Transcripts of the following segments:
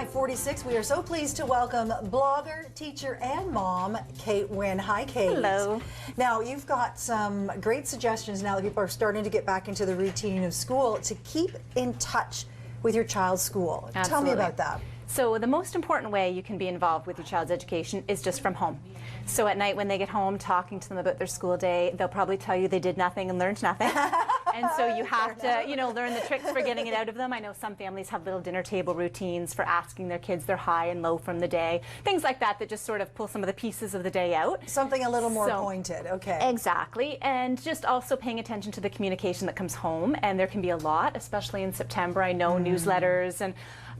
5:46. We are so pleased to welcome blogger, teacher, and mom, Kate Winn. Hi, Kate. Hello. Now, you've got some great suggestions now that people are starting to get back into the routine of school to keep in touch with your child's school. Absolutely. Tell me about that. So the most important way you can be involved with your child's education is just from home. So at night when they get home, talking to them about their school day, they'll probably tell you they did nothing and learned nothing. And so you have to, learn the tricks for getting it out of them. I know some families have little dinner table routines for asking their kids their high and low from the day. Things like that that just sort of pull some of the pieces of the day out. Something a little more pointed, okay. Exactly. And just also paying attention to the communication that comes home. And there can be a lot, especially in September. I know newsletters and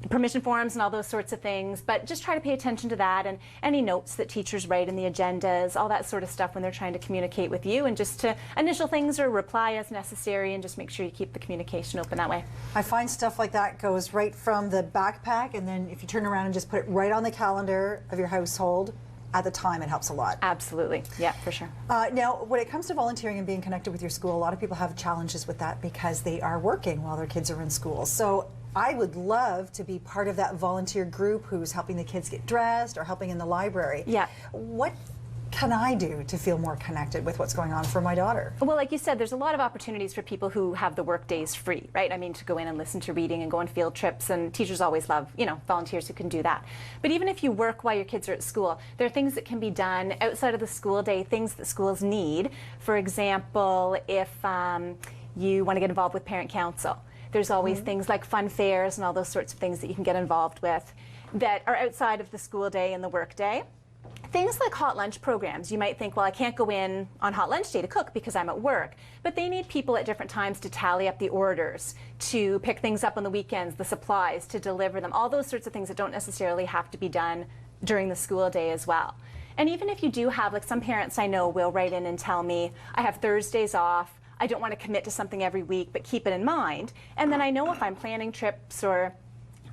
permission forms and all those sorts of things, but just try to pay attention to that and any notes that teachers write in the agendas, all that sort of stuff when they're trying to communicate with you, and just to initial things or reply as necessary, and just make sure you keep the communication open that way. I find stuff like that goes right from the backpack, and then if you turn around and just put it right on the calendar of your household at the time, it helps a lot. Absolutely. Yeah, for sure. Now, when it comes to volunteering and being connected with your school, a lot of people have challenges with that because they are working while their kids are in school. So I would love to be part of that volunteer group who's helping the kids get dressed or helping in the library. Yeah. What can I do to feel more connected with what's going on for my daughter? Well, like you said, there's a lot of opportunities for people who have the work days free, right? I mean, to go in and listen to reading and go on field trips, and teachers always love, volunteers who can do that. But even if you work while your kids are at school, there are things that can be done outside of the school day, things that schools need. For example, if you want to get involved with parent council, there's always things like fun fairs and all those sorts of things that you can get involved with that are outside of the school day and the work day. Things like hot lunch programs. You might think, well, I can't go in on hot lunch day to cook because I'm at work. But they need people at different times to tally up the orders, to pick things up on the weekends, the supplies, to deliver them. All those sorts of things that don't necessarily have to be done during the school day as well. And even if you do have, like some parents I know will write in and tell me, I have Thursdays off. I don't want to commit to something every week, but keep it in mind. And then I know if I'm planning trips or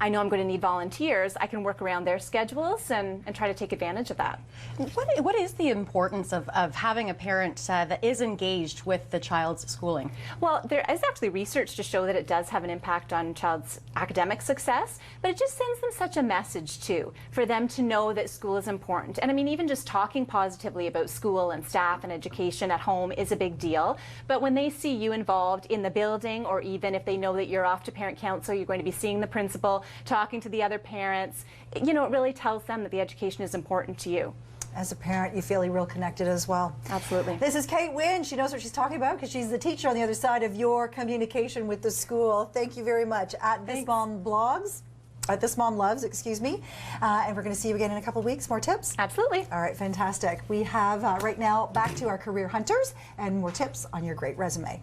I know I'm going to need volunteers, I can work around their schedules and try to take advantage of that. What is the importance of having a parent that is engaged with the child's schooling? Well, there is actually research to show that it does have an impact on child's academic success, but it just sends them such a message too, for them to know that school is important. And I mean, even just talking positively about school and staff and education at home is a big deal. But when they see you involved in the building, or even if they know that you're off to parent council, you're going to be seeing the principal, talking to the other parents, it really tells them that the education is important to you. As a parent, you feel real connected as well. Absolutely. This is Kate Winn. She knows what she's talking about because she's the teacher on the other side of your communication with the school. Thank you very much. At This Mom Blogs, at This Mom Loves, excuse me. And we're going to see you again in a couple of weeks. More tips? Absolutely. All right, fantastic. We have right now back to our career hunters and more tips on your great resume.